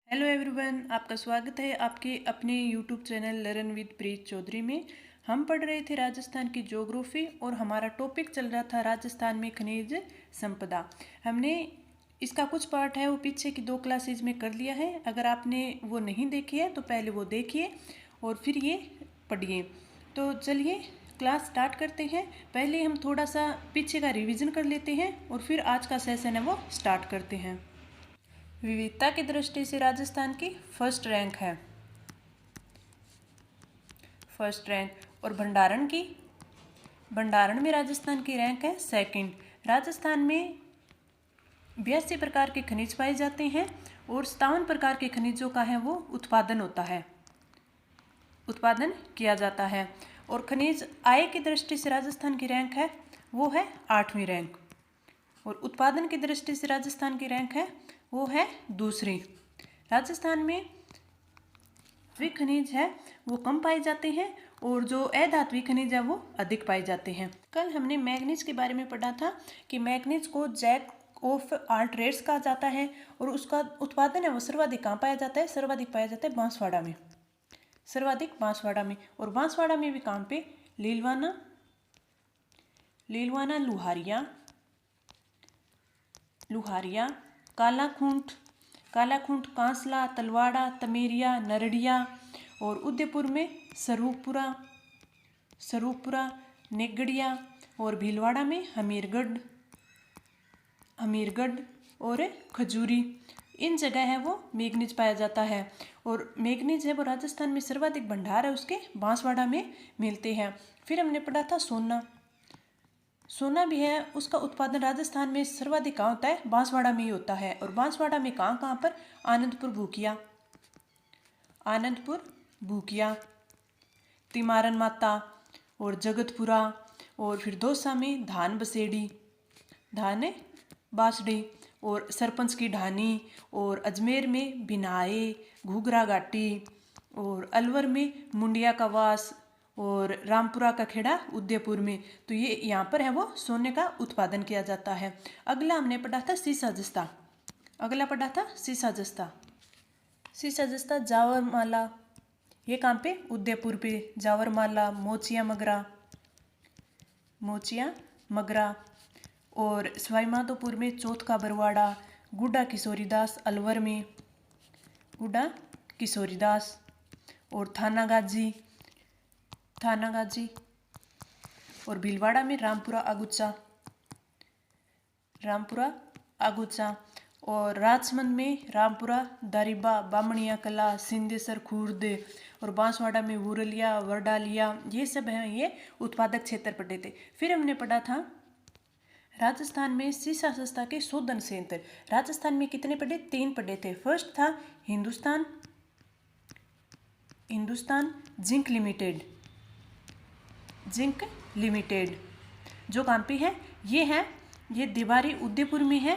Hello everyone, आपका स्वागत है आपके अपने यूट्यूब चैनल लर्न विद प्रीत चौधरी में। हम पढ़ रहे थे राजस्थान की ज्योग्राफी और हमारा टॉपिक चल रहा था राजस्थान में खनिज संपदा। हमने इसका कुछ पार्ट है वो पीछे की 2 क्लासेज में कर लिया है। अगर आपने वो नहीं देखी है तो पहले वो देखिए और फिर ये पढ़िए। तो चलिए क्लास स्टार्ट करते हैं। पहले हम थोड़ा सा पीछे का रिवीजन कर लेते हैं और फिर आज का सेशन है वो स्टार्ट करते हैं। विविधता की दृष्टि से राजस्थान की फर्स्ट रैंक है, फर्स्ट रैंक। और भंडारण में राजस्थान की रैंक है सेकंड। राजस्थान में 82 प्रकार के खनिज पाए जाते हैं और 57 प्रकार के खनिजों का है वो उत्पादन होता है, उत्पादन किया जाता है। और खनिज आय की दृष्टि से राजस्थान की रैंक है वो है 8वीं रैंक। और उत्पादन की दृष्टि से राजस्थान की रैंक है वो है दूसरी। राजस्थान में वे खनिज है वो कम पाए जाते हैं और जो अधात्विक खनिज है वो अधिक पाए जाते हैं। कल हमने मैग्नीज के बारे में पढ़ा था कि मैग्नीज को जैक ऑफ ऑल ट्रेड्स कहा जाता है और उसका उत्पादन है वो सर्वाधिक कहाँ पाया जाता है? सर्वाधिक पाया जाता है बांसवाड़ा में, सर्वाधिक बांसवाड़ा में। और बांसवाड़ा में भी कहाँ पे? लीलवाना, लुहारिया, कालाखूंट, कांसला, तलवाड़ा, तमेरिया, नरड़िया। और उदयपुर में स्वरूपपुरा, नेगड़िया। और भीलवाड़ा में हमीरगढ़ और खजूरी। इन जगह है वो मैग्नीज पाया जाता है। और मैग्नीज है वो राजस्थान में सर्वाधिक भंडार है उसके बांसवाड़ा में मिलते हैं। फिर हमने पढ़ा था सोना भी है, उसका उत्पादन राजस्थान में सर्वाधिक कहाँ होता है? बांसवाड़ा में ही होता है। और बांसवाड़ा में कहाँ पर? आनंदपुर भूकिया, तिमारन माता और जगतपुरा। और फिर दौसा में धान बासड़ी और सरपंच की ढानी। और अजमेर में बिनाए, घूघरा घाटी। और अलवर में मुंडिया का वास और रामपुरा का खेड़ा उदयपुर में। तो ये यहाँ पर है वो सोने का उत्पादन किया जाता है। अगला हमने पढ़ा था सीसा जस्ता जावरमाला। ये कहाँ पे? उदयपुर पे। जावरमाला, मोचिया मगरा। और सवाईमाधोपुर में चौथ का बरवाड़ा, गुड्डा किशोरीदास अलवर में, और थानागाजी। और भीलवाड़ा में रामपुरा आगुचा। और राजसमंद में रामपुरा, दारिबा, बामणिया कला, सिंदेसर खुर्द। और बांसवाड़ा में वुरलिया, वरडालिया। ये सब हैं ये उत्पादक क्षेत्र पढ़े थे। फिर हमने पढ़ा था राजस्थान में सीसा जस्ता के शोधन संयंत्र। राजस्थान में कितने पढ़े? 3 पढ़े थे। फर्स्ट था हिंदुस्तान जिंक लिमिटेड, जो कहाँ पे है? ये दीवारी उदयपुर में है।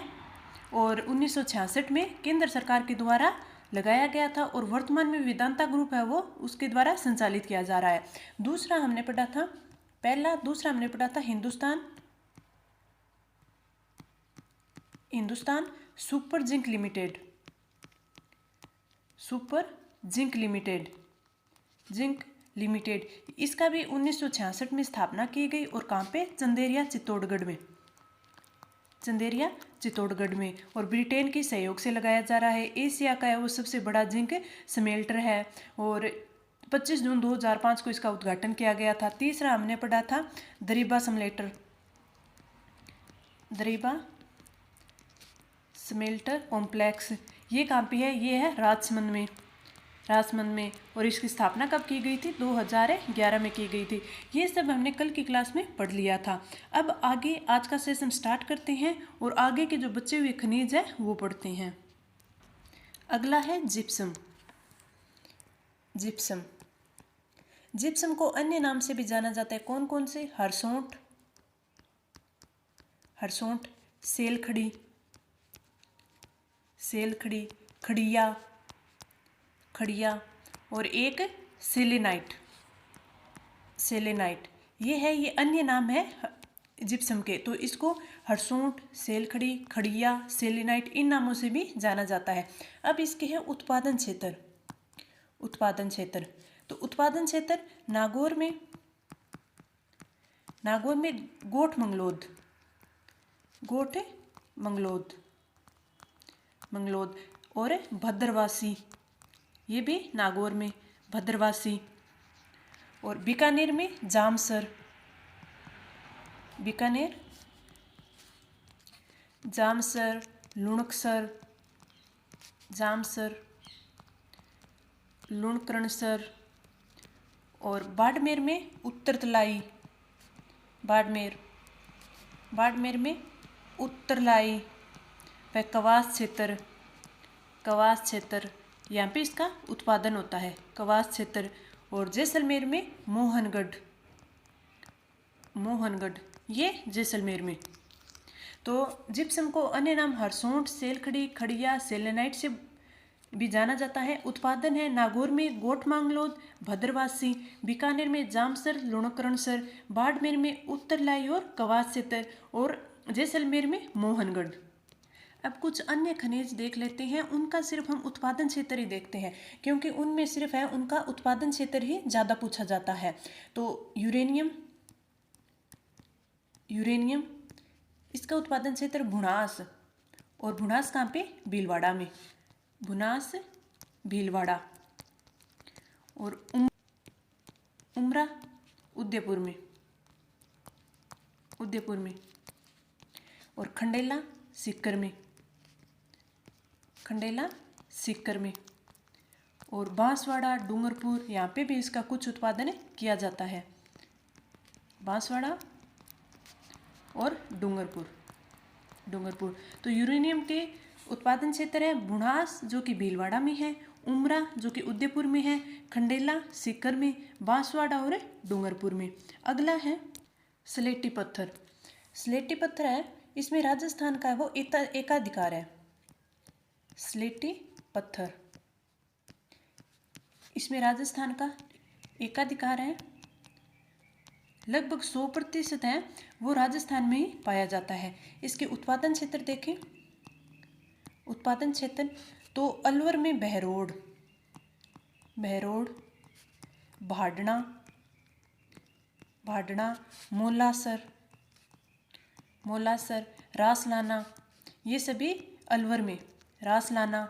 और 1966 में केंद्र सरकार के द्वारा लगाया गया था और वर्तमान में वेदांता ग्रुप है वो उसके द्वारा संचालित किया जा रहा है। दूसरा हमने पढ़ा था हिंदुस्तान सुपर जिंक लिमिटेड। इसका भी 1966 में स्थापना की गई। और कहाँ पे? चंदेरिया चित्तौड़गढ़ में। और ब्रिटेन के सहयोग से लगाया जा रहा है। एशिया का है वो सबसे बड़ा जिंक स्मेल्टर है। और 25 जून 2005 को इसका उद्घाटन किया गया था। तीसरा हमने पढ़ा था दरीबा स्मेल्टर कॉम्प्लेक्स। ये कहाँ पे है? ये है राजसमंद में। और इसकी स्थापना कब की गई थी? 2011 में की गई थी। ये सब हमने कल की क्लास में पढ़ लिया था। अब आगे आज का सेशन स्टार्ट करते हैं और आगे के जो बचे हुए खनिज है वो पढ़ते हैं। अगला है जिप्सम। जिप्सम को अन्य नाम से भी जाना जाता है। कौन कौन से? हरसोंठ, सेलखड़ी, खड़िया। और एक सेलेनाइट। ये अन्य नाम है जिप्सम के। तो इसको हरसूट, सेलखड़ी, खड़िया, सेलेनाइट इन नामों से भी जाना जाता है। अब इसके है उत्पादन क्षेत्र। उत्पादन क्षेत्र, तो उत्पादन क्षेत्र नागौर में गोठ मंगलोद, गोठ मंगलोद मंगलोद और भद्रवासी, ये भी नागौर में भद्रवासी। और बीकानेर में जामसर, बीकानेर जामसर, लुणकसर, जामसर, लुणकरणसर। और बाड़मेर में उत्तरतलाई, बाड़मेर में उत्तरलाई व कवास क्षेत्र, यहाँ पे इसका उत्पादन होता है, कवास क्षेत्र। और जैसलमेर में मोहनगढ़, ये जैसलमेर में। तो जिप्सम को अन्य नाम हरसोंठ, सेलखड़ी, खड़िया, सेलेनाइट से भी जाना जाता है। उत्पादन है नागौर में गोठ मांगलोद, भद्रवासी, बीकानेर में जामसर, लुणकरणसर, बाड़मेर में उत्तरलाई और कवास क्षेत्र, और जैसलमेर में मोहनगढ़। अब कुछ अन्य खनिज देख लेते हैं, उनका सिर्फ हम उत्पादन क्षेत्र ही देखते हैं, क्योंकि उनमें सिर्फ है उनका उत्पादन क्षेत्र ही ज़्यादा पूछा जाता है। तो यूरेनियम, इसका उत्पादन क्षेत्र भुनास, और भुनास कहाँ पे? भीलवाड़ा में, भुनास भीलवाड़ा। और उमरा उदयपुर में, और खंडेला सीकर में, और बांसवाड़ा, डूंगरपुर, यहाँ पे भी इसका कुछ उत्पादन किया जाता है, बांसवाड़ा और डूंगरपुर। तो यूरेनियम के उत्पादन क्षेत्र है भुनास जो कि भीलवाड़ा में है, उमरा जो कि उदयपुर में है, खंडेला सीकर में, बांसवाड़ा और डूंगरपुर में। अगला है स्लेटी पत्थर। स्लेटी पत्थर है, इसमें राजस्थान का वो एकाधिकार है। स्लेटी पत्थर, इसमें राजस्थान का एकाधिकार है, लगभग 100% है वो राजस्थान में ही पाया जाता है। इसके उत्पादन क्षेत्र देखें, उत्पादन क्षेत्र तो अलवर में बहरोड, भाडना, मोलासर, रासलाना, ये सभी अलवर में, रासलाना,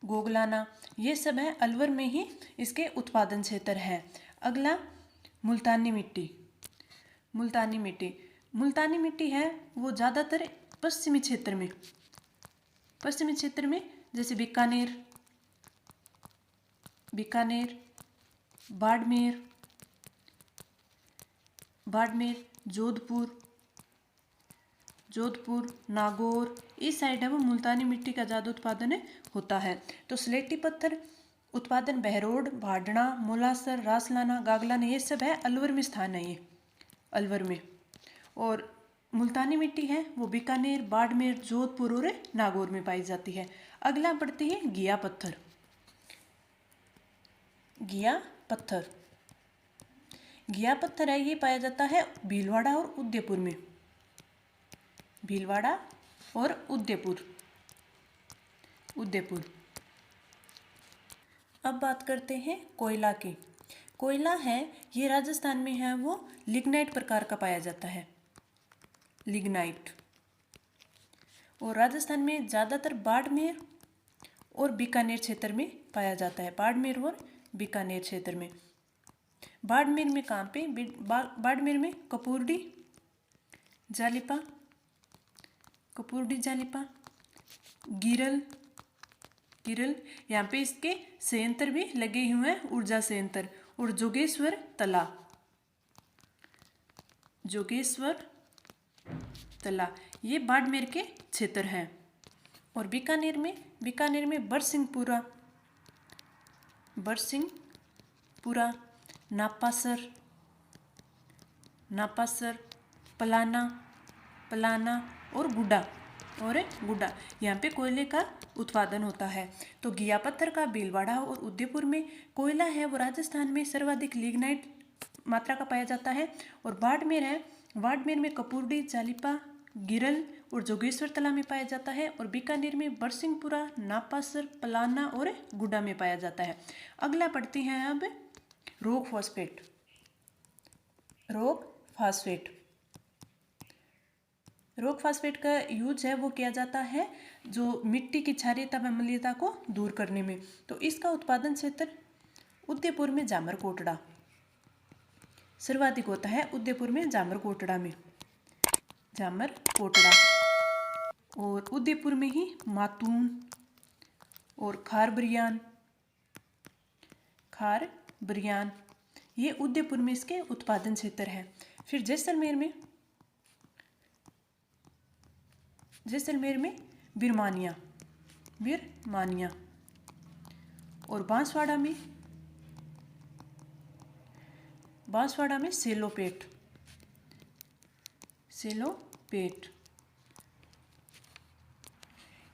गोगलाना, ये सब है अलवर में ही इसके उत्पादन क्षेत्र है। अगला मुल्तानी मिट्टी है वो ज़्यादातर पश्चिमी क्षेत्र में जैसे बीकानेर, बाड़मेर, जोधपुर, नागौर, इस साइड है वो मुल्तानी मिट्टी का ज़्यादा उत्पादन होता है। तो स्लेटी पत्थर उत्पादन बहरोड, भाडना, मोलासर, रासलाना, गागलाना, ये सब है अलवर में स्थान है, ये अलवर में। और मुल्तानी मिट्टी है वो बीकानेर, बाड़मेर, जोधपुर और नागौर में पाई जाती है। अगला बढ़ती है घिया पत्थर। घिया पत्थर है, ये पाया जाता है भीलवाड़ा और उदयपुर। अब बात करते हैं कोयला की। कोयला है ये राजस्थान में है वो लिग्नाइट प्रकार का पाया जाता है, लिग्नाइट। और राजस्थान में ज़्यादातर बाड़मेर और बीकानेर क्षेत्र में पाया जाता है, बाड़मेर और बीकानेर क्षेत्र में। बाड़मेर में कहाँ पे? बाड़मेर में कपूरडी जालिपा, गिरल, यहाँ पे इसके संयंत्र भी लगे हुए हैं, ऊर्जा संयंत्र। और जोगेश्वर तला, ये बाड़मेर के क्षेत्र हैं। और बीकानेर में बरसिंहपुरा, नापासर, पलाना और गुड्डा, यहाँ पे कोयले का उत्पादन होता है। तो घिया पत्थर का भीलवाड़ा और उदयपुर में, कोयला है वो राजस्थान में सर्वाधिक लिग्नाइट मात्रा का पाया जाता है। और बाड़मेर है बाड़मेर में कपूरडी, चालीपा, गिरल और जोगेश्वर तला में पाया जाता है। और बीकानेर में बरसिंहपुरा, नापासर, पलाना और गुड्डा में पाया जाता है। अगला पढ़ते हैं अब rock phosphate. Rock phosphate, rock phosphate का यूज है वो किया जाता है जो मिट्टी की क्षारीयता व अम्लीयता को दूर करने में। तो इसका उत्पादन क्षेत्र उदयपुर में जामरकोटड़ा सर्वाधिक होता है। उदयपुर में जामरकोटड़ा में, जामरकोटड़ा, और उदयपुर में ही मातून और खारबरियान, खारबरियान, ये उदयपुर में इसके उत्पादन क्षेत्र है। फिर जैसलमेर में बिरमानिया, बिरमानिया, और बांसवाड़ा में सेलोपेट, सेलोपेट,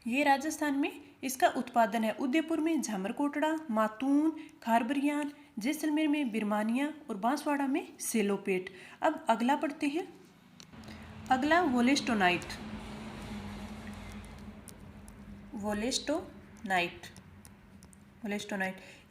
ये राजस्थान में इसका उत्पादन है। उदयपुर में झामरकोटड़ा, मातून, खारबरियान, जैसलमेर में बिरमानिया और बांसवाड़ा में सेलोपेट। अब अगला पढ़ते हैं, अगला वोलेस्टोनाइट। वोलेस्टोनाइट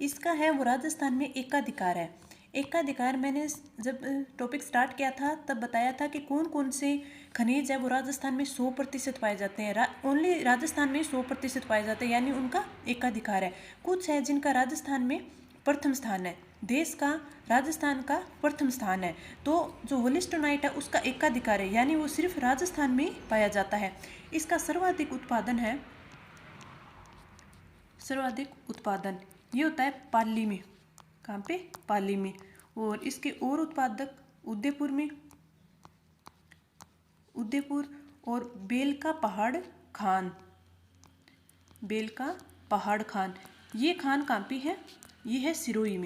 इसका है वो राजस्थान में एकाधिकार है। एकाधिकार मैंने जब टॉपिक स्टार्ट किया था तब बताया था कि कौन कौन से खनिज है वो राजस्थान में 100% पाए जाते हैं। ओनली राजस्थान में 100% पाए जाते हैं, यानी उनका एकाधिकार है। कुछ है जिनका राजस्थान में प्रथम स्थान है, देश का, राजस्थान का प्रथम स्थान है। तो जो वोलेस्टोनाइट है उसका एकाधिकार है, यानी वो सिर्फ राजस्थान में पाया जाता है। इसका सर्वाधिक उत्पादन ये होता है पाली में। कहाँ पे? पाली में। और इसके और उत्पादक उदयपुर और बेल का पहाड़ खान, ये खान कहाँ पे है? ये है सिरोही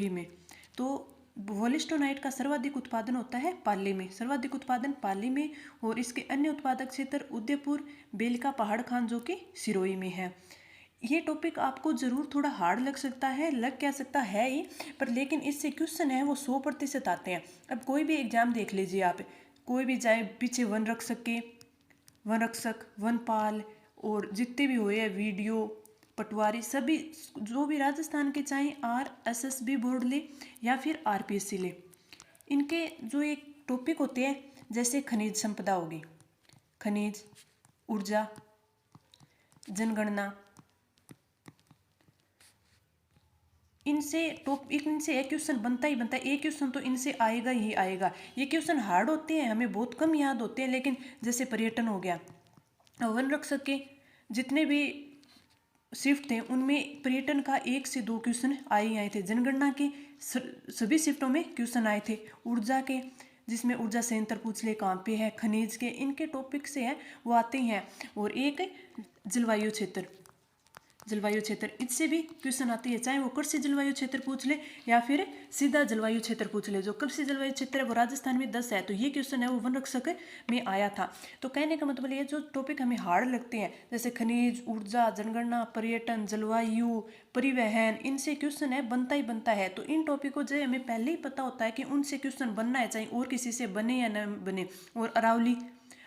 में। तो वोलेस्टोनाइट का सर्वाधिक उत्पादन होता है पाली में, और इसके अन्य उत्पादक क्षेत्र उदयपुर, बेल का पहाड़ खान जो कि सिरोही में है। ये टॉपिक आपको ज़रूर थोड़ा हार्ड लग सकता है, लग क्या सकता है ही, पर लेकिन इससे क्वेश्चन है वो 100% आते हैं। अब कोई भी एग्जाम देख लीजिए आप, कोई भी चाहे पीछे वन रक्षक, वनपाल और जितने भी हुए हैं वीडियो पटवारी, सभी जो भी राजस्थान के चाहे RSSB बोर्ड ले या फिर RPSC ले, इनके जो एक टॉपिक होते हैं जैसे खनिज संपदा होगी, खनिज, ऊर्जा, जनगणना, इनसे एक क्वेश्चन बनता ही बनता है। एक क्वेश्चन तो इनसे आएगा ही आएगा। ये क्वेश्चन हार्ड होते हैं, हमें बहुत कम याद होते हैं, लेकिन जैसे पर्यटन हो गया, वन रक्षक के जितने भी शिफ्ट थे उनमें पर्यटन का 1 से 2 क्वेश्चन आए थे। जनगणना के सभी शिफ्टों में क्वेश्चन आए थे। ऊर्जा के, जिसमें ऊर्जा संयंत्र पूछ ले कहाँ पे है, खनिज के, इनके टॉपिक से है वो आते हैं। और एक जलवायु क्षेत्र, इससे भी क्वेश्चन आती है, चाहे वो कृषि जलवायु क्षेत्र पूछ ले या फिर सीधा जलवायु क्षेत्र पूछ ले। जो कृषि जलवायु क्षेत्र है वो राजस्थान में 10 है, तो ये क्वेश्चन है वो वन रक्षक में आया था। तो कहने का मतलब ये जो टॉपिक हमें हार्ड लगते हैं जैसे खनिज, ऊर्जा, जनगणना, पर्यटन, जलवायु, परिवहन, इनसे क्वेश्चन है बनता ही बनता है। तो इन टॉपिक को जो हमें पहले ही पता होता है कि उनसे क्वेश्चन बनना है, चाहे और किसी से बने या न बने। और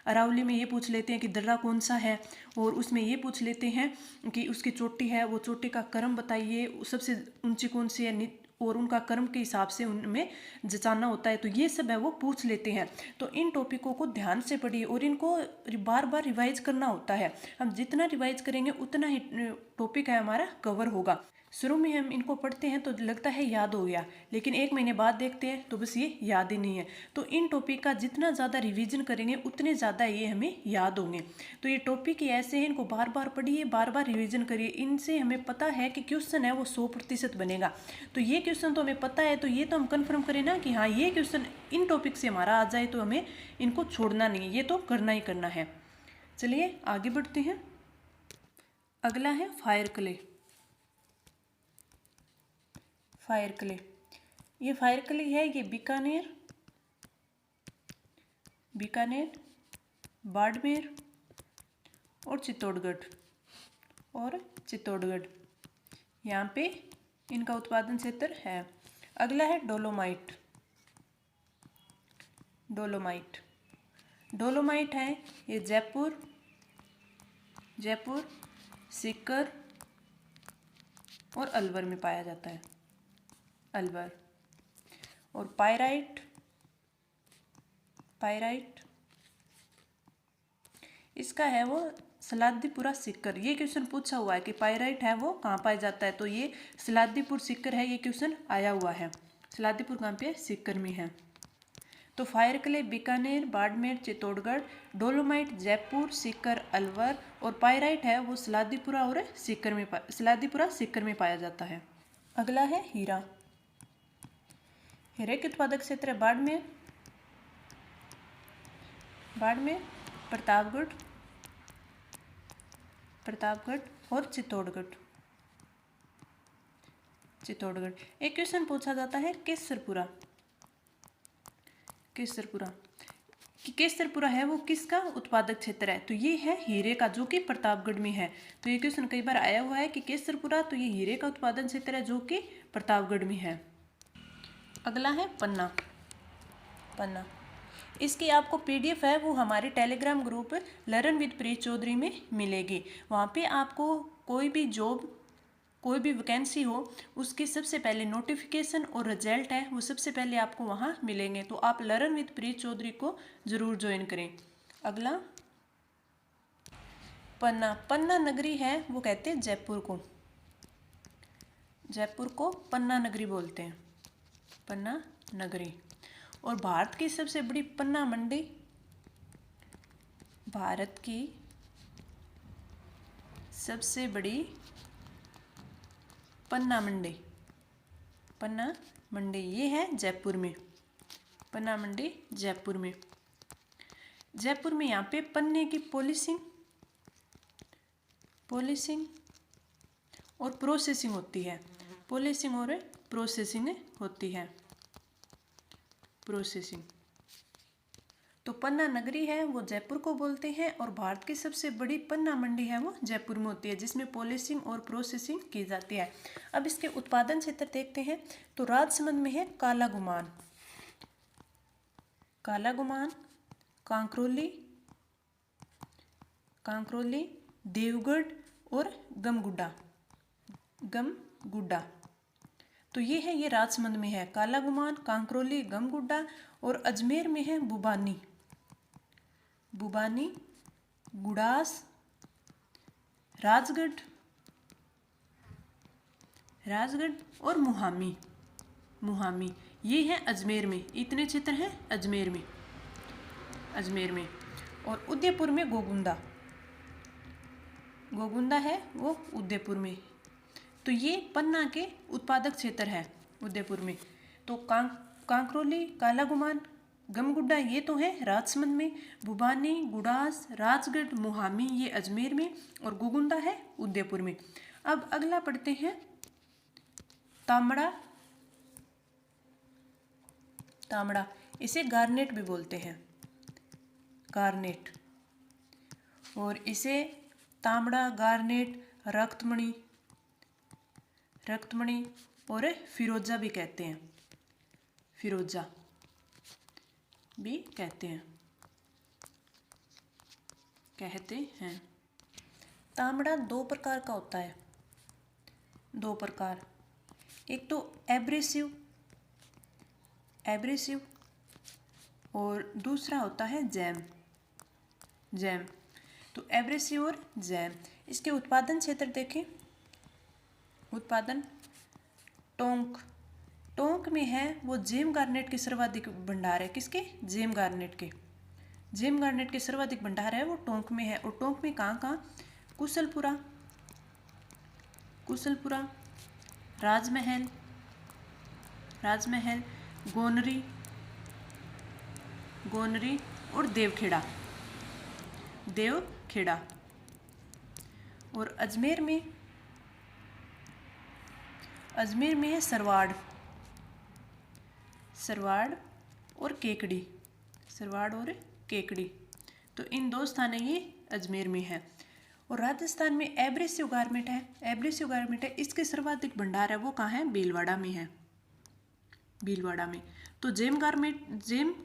अरावली में ये पूछ लेते हैं कि दर्रा कौन सा है, और उसमें ये पूछ लेते हैं कि उसकी चोटी है, वो चोटी का क्रम बताइए, सबसे ऊंची कौन सी है, और उनका क्रम के हिसाब से उनमें जचाना होता है। तो ये सब है वो पूछ लेते हैं। तो इन टॉपिकों को ध्यान से पढ़िए और इनको बार बार रिवाइज करना होता है। हम जितना रिवाइज करेंगे उतना ही टॉपिक है हमारा कवर होगा। शुरू में हम इनको पढ़ते हैं तो लगता है याद हो गया, लेकिन 1 महीने बाद देखते हैं तो बस ये याद ही नहीं है। तो इन टॉपिक का जितना ज़्यादा रिवीजन करेंगे उतने ज़्यादा ये हमें याद होंगे। तो ये टॉपिक ही ऐसे हैं, इनको बार बार पढ़िए, बार बार रिवीजन करिए। इनसे हमें पता है कि क्वेश्चन है वो 100% बनेगा। तो ये क्वेश्चन तो हमें पता है, तो ये तो हम कन्फर्म करें ना कि हाँ ये क्वेश्चन इन टॉपिक से हमारा आ जाए, तो हमें इनको छोड़ना नहीं है, ये तो करना ही करना है। चलिए आगे बढ़ते हैं। अगला है फायर क्ले। ये फायर क्ले है, ये बीकानेर, बाड़मेर और चित्तौड़गढ़ यहाँ पे इनका उत्पादन क्षेत्र है। अगला है डोलोमाइट। डोलोमाइट डोलोमाइट है ये जयपुर, सीकर और अलवर में पाया जाता है। अलवर। और पायराइट इसका है वो सलादीपुरा सीकर। ये क्वेश्चन पूछा हुआ है कि पायराइट है वो कहाँ पाया जाता है, तो ये सलादीपुर सीकर है, ये क्वेश्चन आया हुआ है। सलादीपुर कहाँ पे? सीकर में है। तो fire clay Bikaner, Barmer, Chittorgarh, dolomite Jaipur, Sikar, Alwar और पायराइट है वो सलादीपुरा और सलादीपुरा सीकर में पाया जाता है। अगला है हीरा। हीरे के उत्पादक क्षेत्र है बाड़मेर, प्रतापगढ़ और चित्तौड़गढ़। एक क्वेश्चन पूछा जाता है केसरपुरा कि केसरपुरा है वो किसका उत्पादक क्षेत्र है, तो ये है हीरे का, जो कि प्रतापगढ़ में है। तो ये क्वेश्चन कई बार आया हुआ है कि केसरपुरा, तो ये हीरे का उत्पादन क्षेत्र है जो कि प्रतापगढ़ में है। अगला है पन्ना। इसकी आपको पीडीएफ है वो हमारे टेलीग्राम ग्रुप लर्न विद प्रीत चौधरी में मिलेगी। वहाँ पे आपको कोई भी जॉब, कोई भी वैकेंसी हो, उसकी सबसे पहले नोटिफिकेशन और रिजल्ट है वो सबसे पहले आपको वहाँ मिलेंगे। तो आप लर्न विद प्रीत चौधरी को ज़रूर ज्वाइन करें। अगला पन्ना नगरी है वो कहते हैं जयपुर को पन्ना नगरी बोलते हैं, पन्ना नगरी। और भारत की सबसे बड़ी पन्ना मंडी, भारत की सबसे बड़ी पन्ना मंडी ये है जयपुर में। पन्ना मंडी जयपुर में। यहाँ पे पन्ने की पॉलिशिंग और प्रोसेसिंग होती है। तो पन्ना नगरी है वो जयपुर को बोलते हैं और भारत की सबसे बड़ी पन्ना मंडी है वो जयपुर में होती है, जिसमें पॉलिशिंग और प्रोसेसिंग की जाती है। अब इसके उत्पादन क्षेत्र देखते हैं। तो राजसमंद में है काला गुमान, कांकरोली, देवगढ़ और गमगुड्डा। तो ये है, ये राजसमंद में है काला गुमान, कांकरोली, गमगुड्डा। और अजमेर में है बुबानी, गुड़ास, राजगढ़ और मुहामी। ये है अजमेर में। इतने क्षेत्र हैं अजमेर में। और उदयपुर में गोगुंदा है वो उदयपुर में। तो ये पन्ना के उत्पादक क्षेत्र है उदयपुर में। तो कांकरोली, काला गुमान, गमगुड्डा ये तो है राजसमंद में, बुबानी, गुड़ास, राजगढ़, मुहामी ये अजमेर में और गोगुंदा है उदयपुर में। अब अगला पढ़ते हैं तांबड़ा। इसे गार्नेट भी बोलते हैं, और इसे तांबड़ा, गार्नेट, रक्तमणि और फिरोजा भी कहते हैं। तांबड़ा दो प्रकार का होता है, एक तो एब्रेसिव और दूसरा होता है जैम। तो एब्रेसिव और जैम। इसके उत्पादन क्षेत्र देखें। उत्पादन टोंक में है वो जेम गार्नेट के सर्वाधिक भंडार है। किसके? जेम गार्नेट के सर्वाधिक भंडार है वो टोंक में है। और टोंक में कहाँ? कुशलपुरा, राजमहल, गोनरी और देवखेड़ा। और अजमेर में है सरवाड़ और केकड़ी। तो इन दो स्थान ये अजमेर में है। और राजस्थान में एब्रेसिव गारमेंट है। इसके सर्वाधिक भंडार है वो कहाँ है? भीलवाड़ा में है। भीलवाड़ा में। तो जेम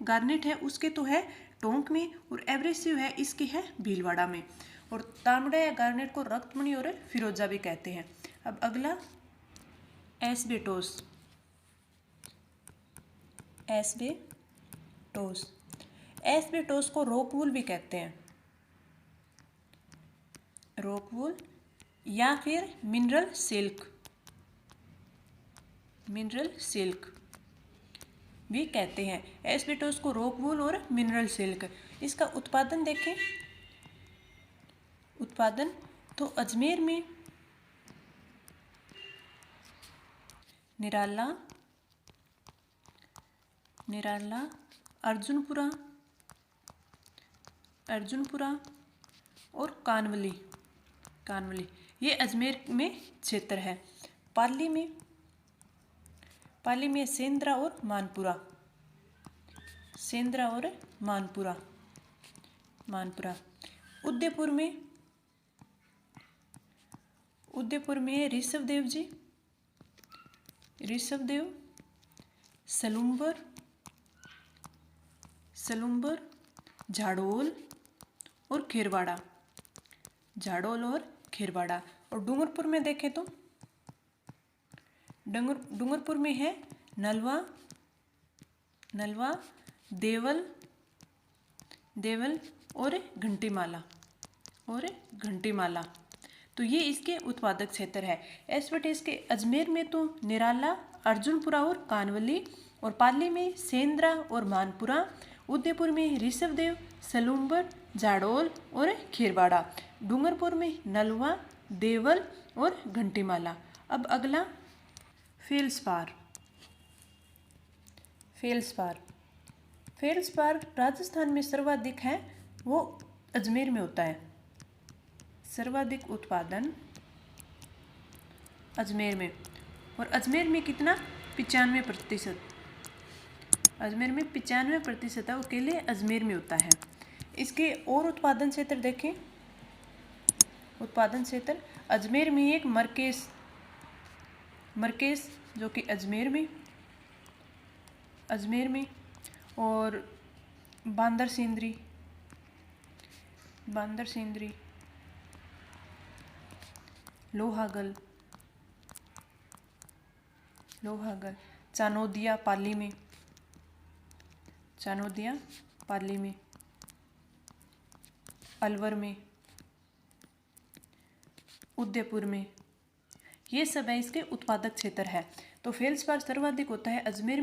गार्नेट है उसके तो है टोंक में, और एब्रेसिव है इसके है भीलवाड़ा में। और तांबड़ा या गार्नेट को रक्तमणि और फिरोजा भी कहते हैं। अब अगला एस्बेटोस। एस्बेटोस को रॉकवूल भी कहते हैं, रॉकवूल या फिर मिनरल सिल्क भी कहते हैं। एस्बेटोस को रॉकवूल और मिनरल सिल्क। इसका उत्पादन देखें, उत्पादन तो अजमेर में निराला, अर्जुनपुरा और कानवली ये अजमेर में क्षेत्र है। पाली में सेंद्रा और मानपुरा। उदयपुर में है ऋषभदेव, सलूम्बर, झाड़ोल और खेरवाड़ा। और डूंगरपुर में देखें तो डूंगरपुर में है नलवा, देवल और घंटीमाला। तो ये इसके उत्पादक क्षेत्र है। एस्बेटोस के अजमेर में तो निराला, अर्जुनपुरा और कानवली, और पाली में सेंद्रा और मानपुरा, उदयपुर में ऋषभदेव, सलूम्बर, झाड़ोल और खेरवाड़ा, डूंगरपुर में नलवा, देवल और घंटीमाला। अब अगला फेल्सपार राजस्थान में सर्वाधिक है, वो अजमेर में होता है। सर्वाधिक उत्पादन अजमेर में, और अजमेर में कितना 95%। अजमेर में 95% है, वो केले अजमेर में होता है। इसके और उत्पादन क्षेत्र देखें। उत्पादन क्षेत्र अजमेर में एक मरकेश जो कि अजमेर में, और बांदर सिंदरी, लोहागल, चानोदिया पाली में, अलवर में, उदयपुर में, ये सब है इसके उत्पादक क्षेत्र है। तो फेल्सपार सर्वाधिक होता है अजमेर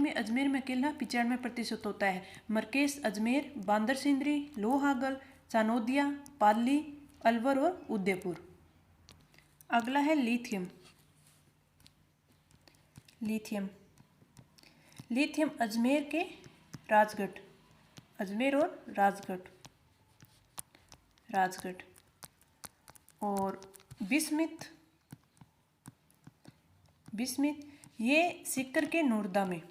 में केला 95% होता है। मरकेश अजमेर, बांदर सिंदरी, लोहागल, चानोदिया, पाली, अलवर और उदयपुर। अगला है लिथियम अजमेर के अजमेर और राजगढ़। और बिस्मित ये सीकर के नोरदा में,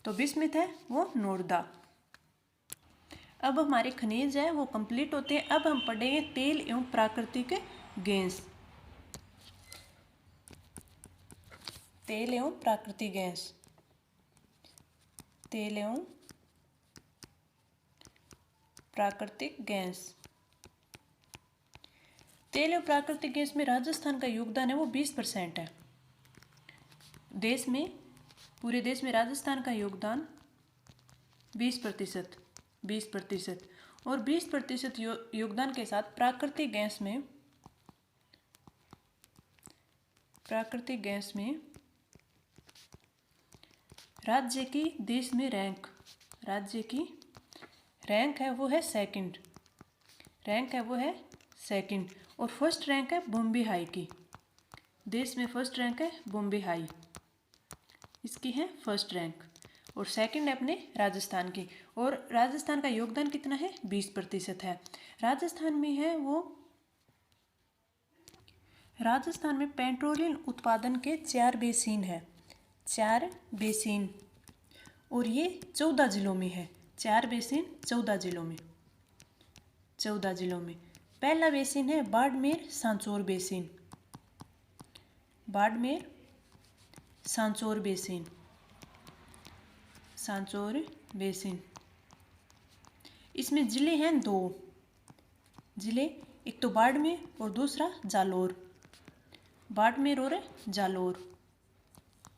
तो बिस्मित है वो नोरदा। अब हमारे खनिज है वो कंप्लीट होते हैं। अब हम पढ़ेंगे तेल एवं प्राकृतिक गैस। तेल एवं प्राकृतिक गैस। तेल और प्राकृतिक गैस में राजस्थान का योगदान है वो 20% है। पूरे देश में राजस्थान का योगदान 20%। और 20% योगदान के साथ प्राकृतिक गैस में राज्य की देश में रैंक है वो है सेकंड। और फर्स्ट रैंक है बॉम्बे हाई की। देश में फर्स्ट रैंक है बॉम्बे हाई, इसकी है फर्स्ट रैंक। और सेकंड है अपने राजस्थान की। और राजस्थान का योगदान कितना है 20% है। राजस्थान में पेट्रोलियम उत्पादन के 4 बेसिन है। और ये 14 जिलों में है। 4 बेसिन 14 जिलों में। पहला बेसिन है Barmer Sanchore basin. Barmer, Sanchore basin, Sanchore basin. इसमें जिले हैं दो जिले, एक तो बाड़मेर और दूसरा जालोर। बाड़मेर और जालोर,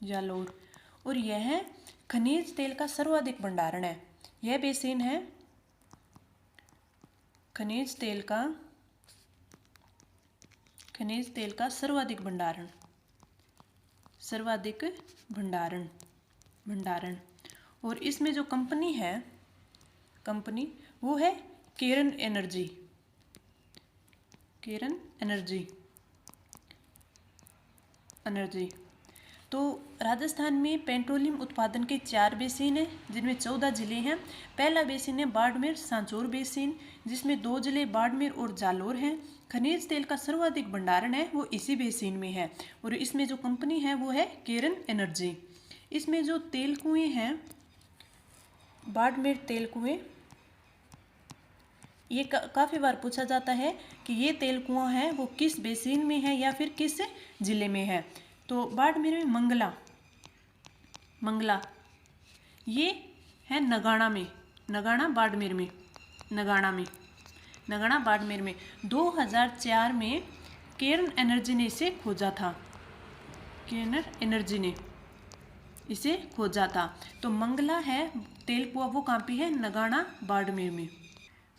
जालोर। और यह खनिज तेल का सर्वाधिक भंडारण है। यह बेसिन है खनिज तेल का सर्वाधिक भंडारण, सर्वाधिक भंडारण। और इसमें जो कंपनी है, कंपनी वो है केरन एनर्जी, केरन एनर्जी। तो राजस्थान में पेट्रोलियम उत्पादन के 4 बेसिन हैं, जिनमें 14 जिले हैं। पहला बेसिन है बाड़मेर सांचौर बेसिन, जिसमें 2 जिले बाड़मेर और जालोर हैं। खनिज तेल का सर्वाधिक भंडारण है वो इसी बेसिन में है। और इसमें जो कंपनी है वो है केरन एनर्जी। इसमें जो तेल कुएँ हैं, बाड़मेर तेल कुएँ, ये काफ़ी बार पूछा जाता है कि ये तेल कुआं है वो किस बेसिन में है या फिर किस जिले में है। तो बाड़मेर में मंगला ये है नगाड़ा में, नगाड़ा बाड़मेर में, नगाड़ा बाड़मेर में 2004 में केरन एनर्जी ने इसे खोजा था, केरन एनर्जी ने इसे खोजा था। तो मंगला है तेल कुआं, वो कहाँ पे है? नगाड़ा बाड़मेर में।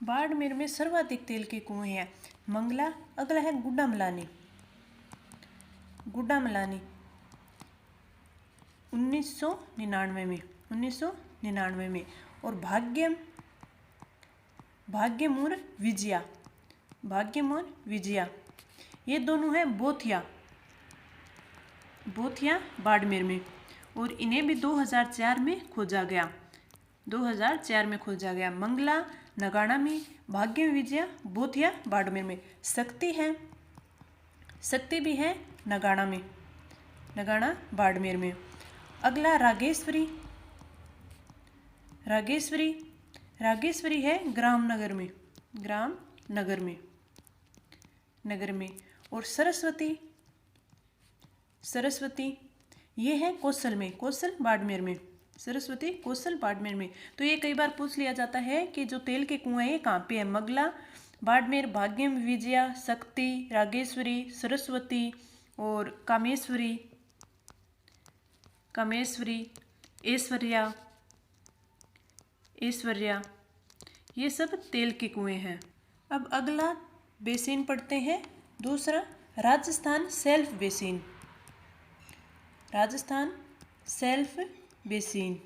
बाड़मेर में सर्वाधिक तेल के कुएं हैं मंगला। अगला है गुड्डामलानी, गुड्डामलानी 1999 में। और भाग्यम और विजया ये दोनों हैं बोथिया बाड़मेर में। और इन्हें भी 2004 में खोजा गया, 2004 में खोजा गया। मंगला नगाड़ा में, भाग्यम विजया बोथिया बाड़मेर में। शक्ति भी है नगाड़ा में, नगाड़ा बाड़मेर में। अगला रागेश्वरी है ग्रामनगर में। और सरस्वती ये है कौशल बाड़मेर में, सरस्वती कौशल बाड़मेर में। तो ये कई बार पूछ लिया जाता है कि जो तेल के कुएं हैं कहाँ पे है? मंगला बाड़मेर, भाग्यम विजया, शक्ति, रागेश्वरी, सरस्वती और कामेश्वरी, ऐश्वर्या ये सब तेल के कुएं हैं। अब अगला बेसिन पढ़ते हैं, दूसरा राजस्थान सेल्फ बेसिन।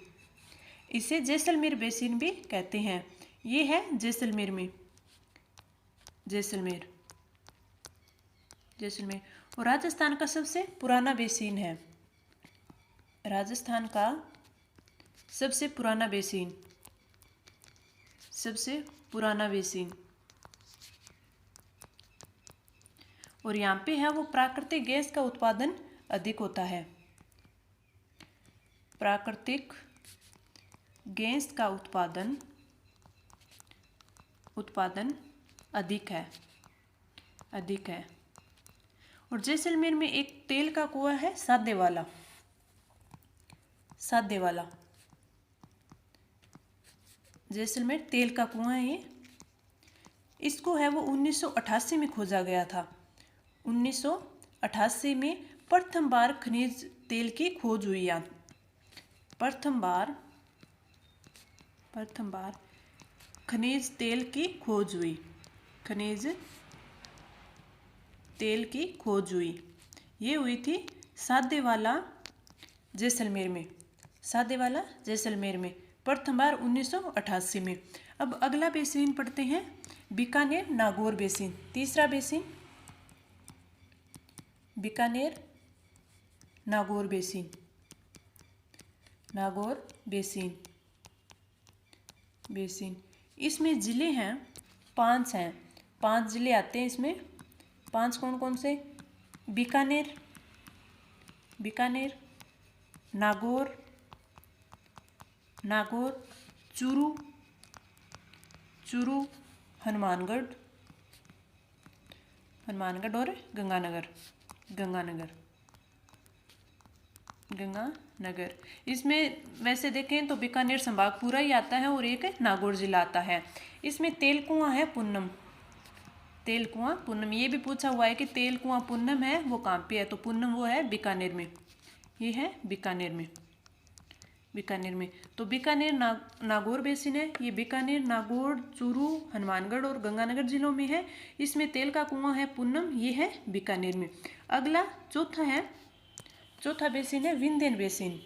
इसे जैसलमेर बेसिन भी कहते हैं। ये है जैसलमेर में, जैसलमेर। और राजस्थान का सबसे पुराना बेसिन है, राजस्थान का सबसे पुराना बेसिन। और यहाँ पे है वो प्राकृतिक गैस का उत्पादन अधिक होता है, प्राकृतिक गैस का उत्पादन अधिक है। और जैसलमेर में एक तेल का कुआं है सादे वाला। जैसलमेर तेल का कुआं है ये। इसको है वो 1988 में खोजा गया था। 1988 में प्रथम बार खनिज तेल की खोज हुई यहाँ। प्रथम बार खनिज तेल की खोज हुई। ये हुई थी सादेवाला जैसलमेर में, प्रथम बार 1988 में। अब अगला बेसिन पढ़ते हैं, बीकानेर नागौर बेसिन। तीसरा बेसिन बीकानेर नागौर बेसिन। इसमें जिले हैं 5 हैं, 5 जिले आते हैं इसमें। 5 कौन से? बीकानेर, नागौर, चूरू, हनुमानगढ़ और गंगानगर। गंगानगर। इसमें वैसे देखें तो बीकानेर संभाग पूरा ही आता है और एक नागौर जिला आता है। इसमें तेल कुआं है पुन्नम, तेल कुआं पुन्नम। ये भी पूछा हुआ है कि तेल कुआं पुन्नम है वो कहाँ पे है, तो पुन्नम वो है बीकानेर में, ये है बीकानेर में, बीकानेर में। तो बीकानेर नागौर बेसिन है, ये बीकानेर, नागौर, चूरू, हनुमानगढ़ और गंगानगर जिलों में है। इसमें तेल का कुआं है पुन्नम, ये है बीकानेर में। अगला चौथा बेसिन है Vindhyan basin,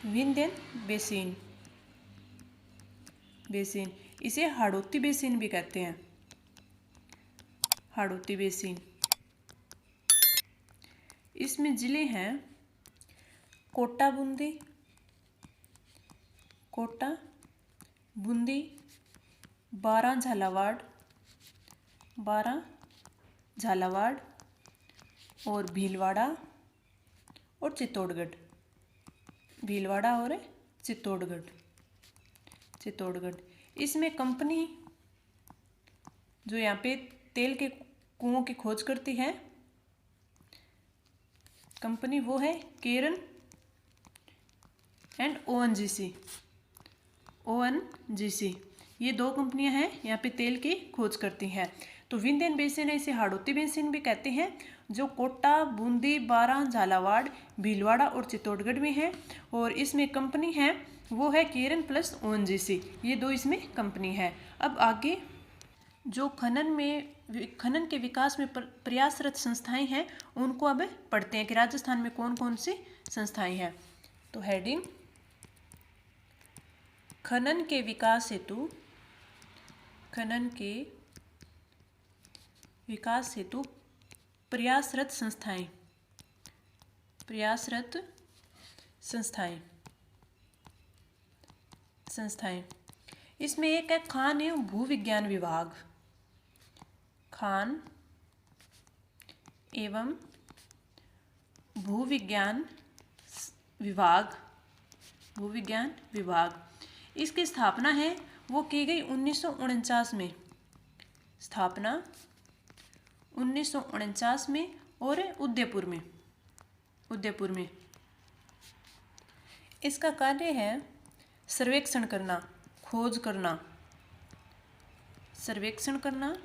Vindhyan basin, basin इसे हाड़ौती बेसिन भी कहते हैं, हाड़ौती बेसिन। इसमें जिले हैं कोटा बूंदी, कोटा बूंदी, बारां झालावाड़, बारां झालावाड़ और भीलवाड़ा और चित्तौड़गढ़, भीलवाड़ा और चित्तौड़गढ़, चित्तौड़गढ़। इसमें कंपनी जो यहाँ पे तेल के कुओं की खोज करती है कंपनी वो है केरन एंड ओएनजीसी, ओएनजीसी। ये दो कंपनियां हैं यहाँ पे तेल की खोज करती हैं। तो विंध्यन बेसिन है, इसे हाड़ौती बेसिन भी कहते हैं, जो कोटा, बूंदी, बारां, झालावाड़, भीलवाड़ा और चित्तौड़गढ़ में है। और इसमें कंपनी है वो है केरन प्लस ओएनजीसी, ये दो इसमें कंपनी है। अब आगे जो खनन के विकास में प्रयासरत संस्थाएं हैं उनको अब पढ़ते हैं कि राजस्थान में कौन कौन सी संस्थाएं हैं। तो हेडिंग खनन के विकास हेतु, खनन के विकास हेतु प्रयासरत संस्थाएं, प्रयासरत संस्थाएं, संस्थाएं। इसमें एक है खान एवं भूविज्ञान विभाग, खान एवं भूविज्ञान विभाग, भूविज्ञान विभाग। इसकी स्थापना है वो की गई 1949 में, स्थापना 1949 में और उदयपुर में, उदयपुर में। इसका कार्य है सर्वेक्षण करना, खोज करना, सर्वेक्षण करना,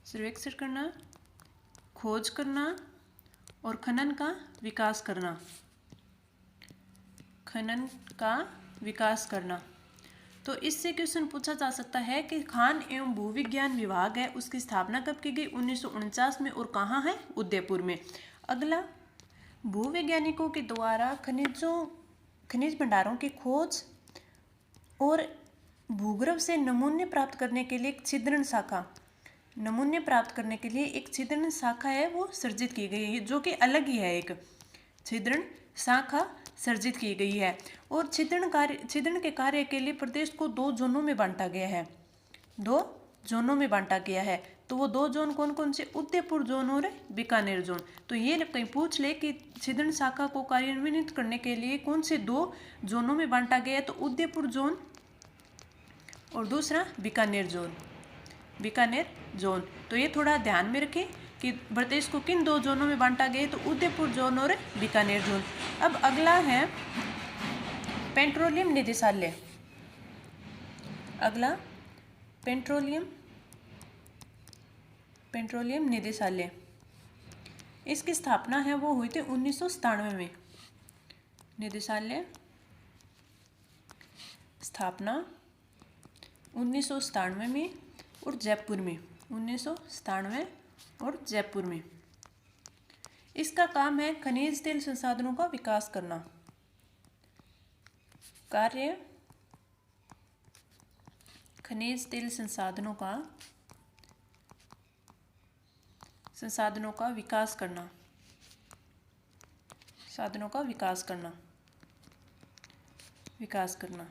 सर्वेक्षण करना, खोज करना और खनन का विकास करना, खनन का विकास करना। तो इससे क्वेश्चन पूछा जा सकता है कि खान एवं भूविज्ञान विभाग है उसकी स्थापना कब की गई, 1949 में, और कहाँ है, उदयपुर में। अगला, भूवैज्ञानिकों के द्वारा खनिज भंडारों की खोज और भूगर्भ से नमूने प्राप्त करने के लिए एक छिद्रण शाखा, नमूने प्राप्त करने के लिए एक छिद्रण शाखा है वो सर्जित की गई है, जो कि अलग ही है, एक छिद्रण शाखा सर्जित की गई है। और छिद्रण के कार्य के लिए प्रदेश को 2 जोनों में बांटा गया है, 2 जोनों में बांटा गया है। तो वो 2 जोन कौन कौन से, उदयपुर जोन और बीकानेर जोन। तो ये कहीं पूछ ले कि छिद्रण शाखा को कार्यान्वित करने के लिए कौन से 2 जोनों में बांटा गया है, तो उदयपुर जोन और दूसरा बीकानेर जोन, बीकानेर जोन। तो ये थोड़ा ध्यान में रखें कि प्रदेश को किन 2 जोनों में बांटा गया, तो उदयपुर जोन और बीकानेर जोन। अब अगला है पेट्रोलियम निदेशालय, अगला पेट्रोलियम निदेशालय। इसकी स्थापना है वो हुई थी 1997 में, निदेशालय स्थापना 1997 में और जयपुर में, 1997 और जयपुर में। इसका काम है खनिज तेल संसाधनों का विकास करना, कार्य खनिज तेल संसाधनों का विकास करना, साधनों का विकास करना, विकास करना।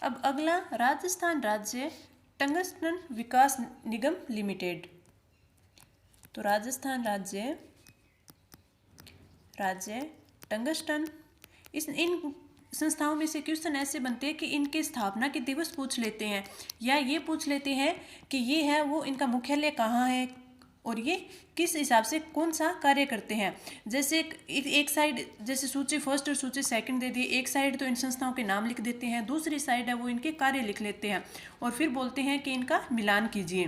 अब अगला, राजस्थान राज्य टंगस्टन विकास निगम लिमिटेड। तो राजस्थान राज्य टंगस्टन, इन संस्थाओं में से क्वेश्चन ऐसे बनते हैं कि इनके स्थापना के दिवस पूछ लेते हैं, या ये पूछ लेते हैं कि ये है वो इनका मुख्यालय कहाँ है, और ये किस हिसाब से कौन सा कार्य करते हैं। जैसे एक साइड जैसे सूची फर्स्ट और सूची सेकंड दे दी, एक साइड तो इन संस्थाओं के नाम लिख देते हैं, दूसरी साइड है वो इनके कार्य लिख लेते हैं और फिर बोलते हैं कि इनका मिलान कीजिए।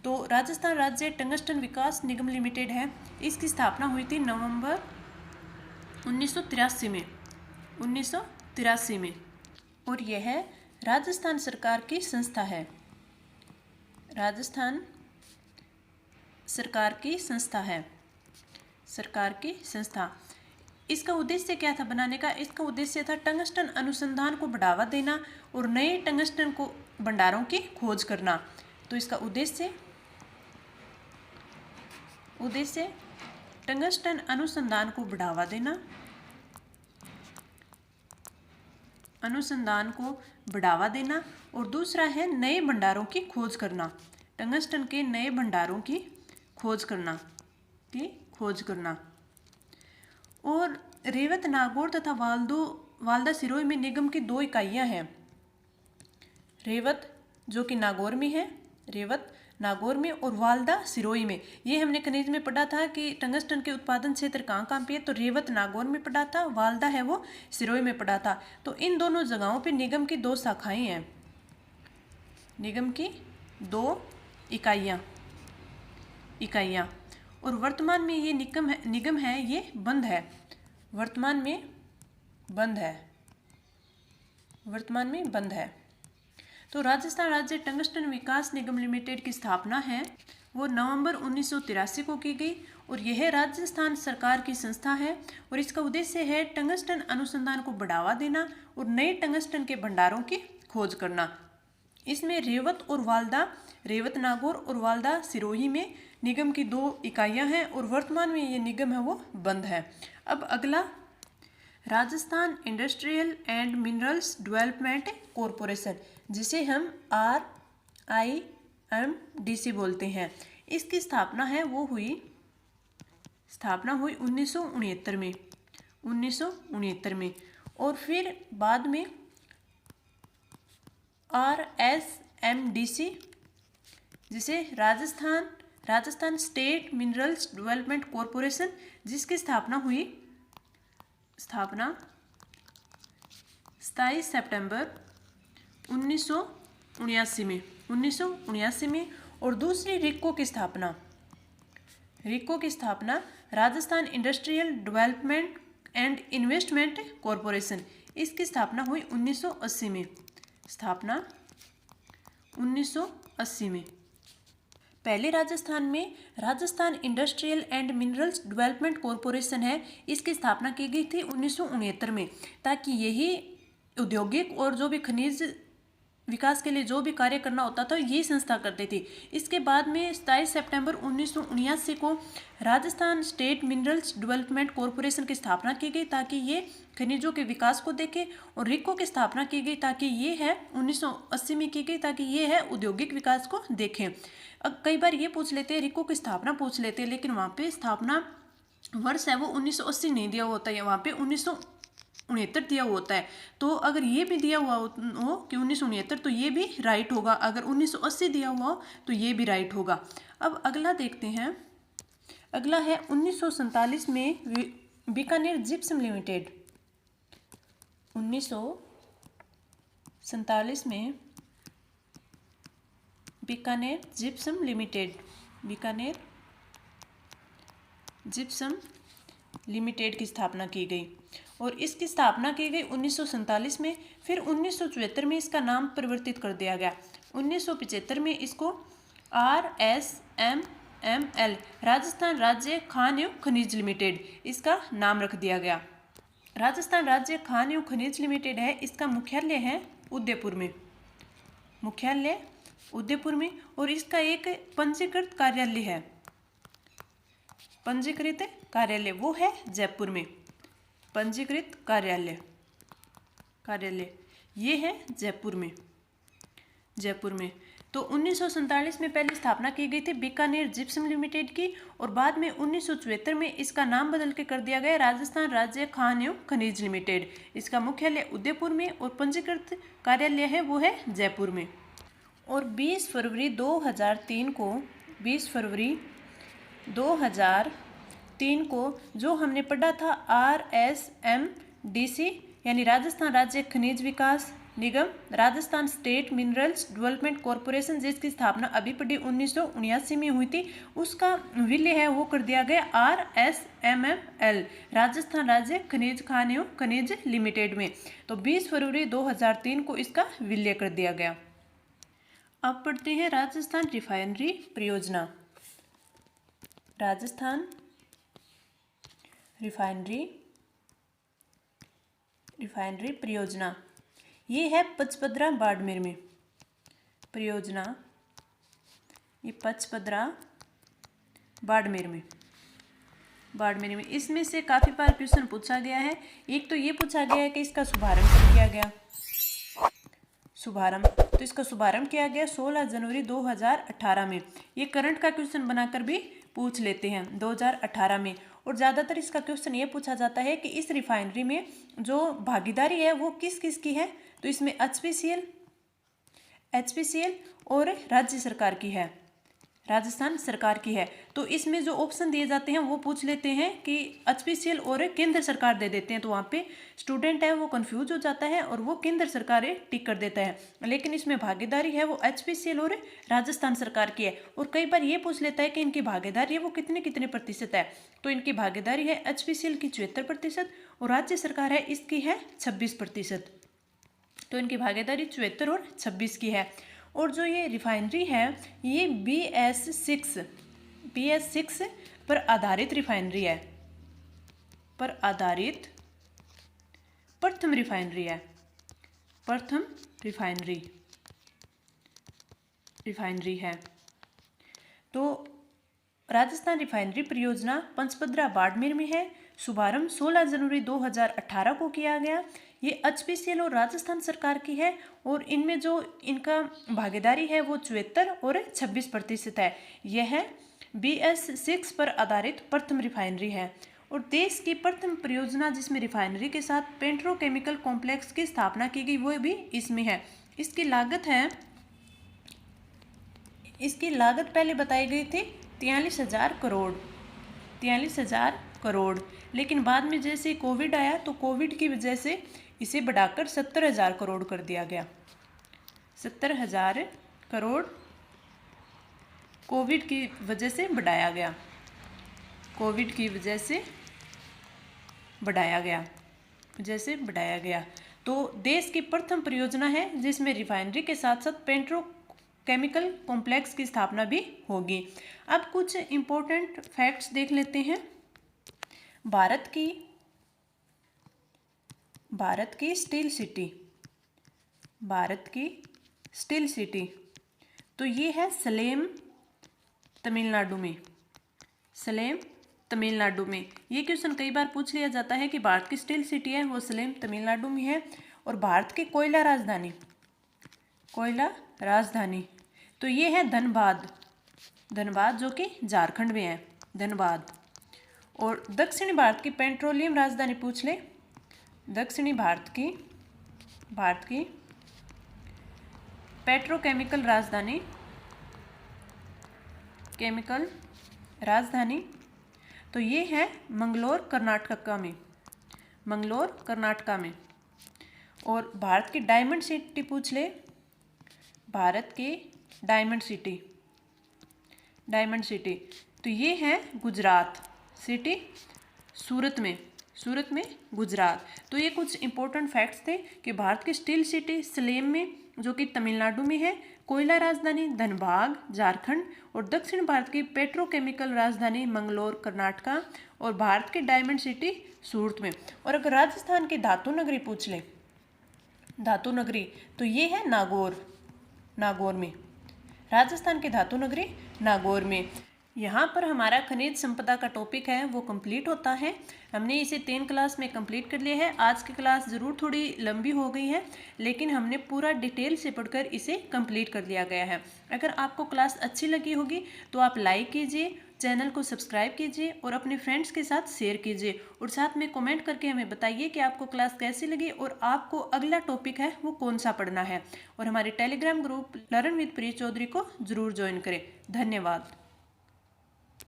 तो राजस्थान राज्य टंगस्टन विकास निगम लिमिटेड है, इसकी स्थापना हुई थी नवंबर 1983 में 1983 में, और यह राजस्थान सरकार की संस्था है, राजस्थान सरकार की संस्था है, सरकार की संस्था। इसका उद्देश्य क्या था बनाने का? इसका उद्देश्य था टंगस्टन अनुसंधान को बढ़ावा देना और नए टंगस्टन को भंडारों की खोज करना। तो इसका उद्देश्य टंगस्टन अनुसंधान को बढ़ावा देना, अनुसंधान को बढ़ावा देना, और दूसरा है नए भंडारों की खोज करना, टंगस्टन के नए भंडारों की खोज करना। और रेवत नागौर तथा वाल्दा सिरोही में निगम की 2 इकाइयां हैं। रेवत जो कि नागौर में है, रेवत नागौर में, और वाल्दा सिरोही में। ये हमने खनिज में पढ़ा था कि टंगस्टन के उत्पादन क्षेत्र कहाँ पे है, तो रेवत नागौर में पढ़ा था, वाल्दा है वो सिरोही में पढ़ा था। तो इन दोनों जगहों पे निगम की 2 शाखाएं हैं, निगम की 2 इकाइयां, और वर्तमान में ये निगम है ये बंद है, वर्तमान में बंद है। तो राजस्थान राज्य टंगस्टन विकास निगम लिमिटेड की स्थापना है वो नवंबर 1983 को की गई, और यह राजस्थान सरकार की संस्था है, और इसका उद्देश्य है टंगस्टन अनुसंधान को बढ़ावा देना और नए टंगस्टन के भंडारों की खोज करना। इसमें रेवत नागौर और वाल्दा सिरोही में निगम की 2 इकाइयां हैं, और वर्तमान में ये निगम है वो बंद है। अब अगला Rajasthan industrial and minerals development corporation, जिसे हम RIMDC बोलते हैं, इसकी स्थापना हुई 1969 में, और फिर बाद में RSMDC, जिसे Rajasthan state minerals development corporation, जिसकी स्थापना 27 सितंबर 1979 में, और दूसरी रिको की स्थापना Rajasthan industrial development and investment corporation, इसकी स्थापना हुई 1980 में, 1980 में। पहले Rajasthan industrial and minerals development corporation है, इसकी स्थापना की गई थी 1969 में, ताकि यही औद्योगिक और जो भी खनिज विकास के लिए जो भी कार्य करना होता था ये संस्था करती थी। इसके बाद में 27 सितंबर 1979 को Rajasthan state minerals development corporation की स्थापना की गई, ताकि ये खनिजों के विकास को देखे, और रिको की स्थापना की गई ताकि ये है 1980 में की गई, ताकि ये है औद्योगिक विकास को देखें। अब कई बार ये पूछ लेते हैं, रिको की स्थापना पूछ लेते हैं, लेकिन वहाँ पे स्थापना वर्ष है वो 1980 नहीं दिया होता है, वहाँ पे 1969 दिया होता है। तो अगर ये भी दिया हुआ हो कि 1969, तो ये भी राइट होगा, अगर 1980 दिया हुआ हो तो ये भी राइट होगा। अब अगला देखते हैं, अगला है 1947 में बीकानेर जिप्सम लिमिटेड, 1947 में बीकानेर जिप्सम लिमिटेड की स्थापना की गई, और इसकी स्थापना की गई 1947 में। फिर 1974 में इसका नाम परिवर्तित कर दिया गया। 1975 में इसको RSMML राजस्थान राज्य खान एवं खनिज लिमिटेड इसका नाम रख दिया गया। राजस्थान राज्य खान एवं खनिज लिमिटेड है, इसका मुख्यालय है उदयपुर में, और इसका एक पंजीकृत कार्यालय वो है जयपुर में। पंजीकृत कार्यालय ये है जयपुर में। तो 1947 में पहले स्थापना की गई थी बीकानेर जिप्सम लिमिटेड की, और बाद में 1974 में इसका नाम बदल के कर दिया गया राजस्थान राज्य खान एवं खनिज लिमिटेड। इसका मुख्यालय उदयपुर में और पंजीकृत कार्यालय है वो है जयपुर में। और 20 फरवरी 2003 को जो हमने पढ़ा था RSMDC यानी राजस्थान राज्य खनिज विकास निगम, Rajasthan state minerals development corporation, जिसकी स्थापना अभी पढ़ी 1979 में हुई थी, उसका विलय है वो कर दिया गया RSMML, राजस्थान राज्य खनिज खान एवं खनिज लिमिटेड में। तो 20 फरवरी 2003 को इसका विलय कर दिया गया। अब पढ़ते हैं राजस्थान रिफाइनरी परियोजना। राजस्थान रिफाइनरी परियोजना ये है पचपदरा बाड़मेर में परियोजना, ये पचपदरा बाड़मेर में इसमें से काफ़ी बार क्वेश्चन पूछा गया है। एक तो ये पूछा गया है कि इसका शुभारंभ कब किया गया। तो इसका शुभारंभ किया गया 16 जनवरी 2018 में। ये करंट का क्वेश्चन बनाकर भी पूछ लेते हैं 2018 में। और ज़्यादातर इसका क्वेश्चन ये पूछा जाता है कि इस रिफाइनरी में जो भागीदारी है वो किस किस की है। तो इसमें HPCL और राज्य सरकार की है, राजस्थान सरकार की है। तो इसमें जो ऑप्शन दिए जाते हैं वो पूछ लेते हैं कि HPCL और केंद्र सरकार दे देते हैं। तो वहाँ पे स्टूडेंट है वो कंफ्यूज हो जाता है और वो केंद्र सरकार टिक कर देता है, लेकिन इसमें भागीदारी है वो HPCL और राजस्थान सरकार की है। और कई बार ये पूछ लेता है कि इनकी भागीदारी है वो कितने प्रतिशत है। तो इनकी भागीदारी है HPCL की 74% और राज्य सरकार है इसकी है 26%। तो इनकी भागीदारी 74 और 26 की है। और जो ये रिफाइनरी है ये BS6 पर आधारित रिफाइनरी है, पर आधारित प्रथम रिफाइनरी है, प्रथम रिफाइनरी है। तो राजस्थान रिफाइनरी परियोजना पंचपदरा बाड़मेर में है। शुभारंभ 16 जनवरी 2018 को किया गया। ये HPCL और राजस्थान सरकार की है और इनमें जो इनका भागीदारी है वो 74 और 26% है। यह BS6 पर आधारित प्रथम रिफाइनरी है और देश की प्रथम परियोजना जिसमें रिफाइनरी के साथ पेट्रोकेमिकल कॉम्प्लेक्स की स्थापना की गई वो भी इसमें है। इसकी लागत पहले बताई गई थी 43,000 करोड़, लेकिन बाद में जैसे कोविड आया तो कोविड की वजह से इसे बढ़ाकर 70,000 करोड़ कर दिया गया। 70,000 करोड़ कोविड की वजह से बढ़ाया गया। तो देश की प्रथम परियोजना है जिसमें रिफाइनरी के साथ साथ पेट्रोकेमिकल कॉम्प्लेक्स की स्थापना भी होगी। अब कुछ इम्पोर्टेंट फैक्ट्स देख लेते हैं। भारत की स्टील सिटी तो ये है सलेम तमिलनाडु में। ये क्वेश्चन कई बार पूछ लिया जाता है कि भारत की स्टील सिटी है वो सलेम तमिलनाडु में है। और भारत की कोयला राजधानी तो ये है धनबाद जो कि झारखंड में है, धनबाद। और दक्षिणी भारत की पेट्रोलियम राजधानी पूछ ले, दक्षिणी भारत की पेट्रोकेमिकल राजधानी तो ये है मंगलोर कर्नाटका में। और भारत की डायमंड सिटी पूछ ले, भारत की डायमंड सिटी तो ये है गुजरात सिटी, सूरत में गुजरात। तो ये कुछ इंपॉर्टेंट फैक्ट्स थे कि भारत की स्टील सिटी सलेम में जो कि तमिलनाडु में है, कोयला राजधानी धनबाद झारखंड और दक्षिण भारत की पेट्रोकेमिकल राजधानी मंगलोर कर्नाटका और भारत की डायमंड सिटी सूरत में। और अगर राजस्थान की धातु नगरी पूछ ले, धातु नगरी तो ये है नागौर में, राजस्थान की धातु नगरी नागौर में। यहाँ पर हमारा खनिज संपदा का टॉपिक है वो कंप्लीट होता है। हमने इसे 10 क्लास में कंप्लीट कर लिया है। आज की क्लास ज़रूर थोड़ी लंबी हो गई है लेकिन हमने पूरा डिटेल से पढ़कर इसे कंप्लीट कर लिया गया है। अगर आपको क्लास अच्छी लगी होगी तो आप लाइक कीजिए, चैनल को सब्सक्राइब कीजिए और अपने फ्रेंड्स के साथ शेयर कीजिए और साथ में कमेंट करके हमें बताइए कि आपको क्लास कैसी लगी और आपको अगला टॉपिक है वो कौन सा पढ़ना है। और हमारे टेलीग्राम ग्रुप लर्न विद प्रिय चौधरी को ज़रूर ज्वाइन करें। धन्यवाद।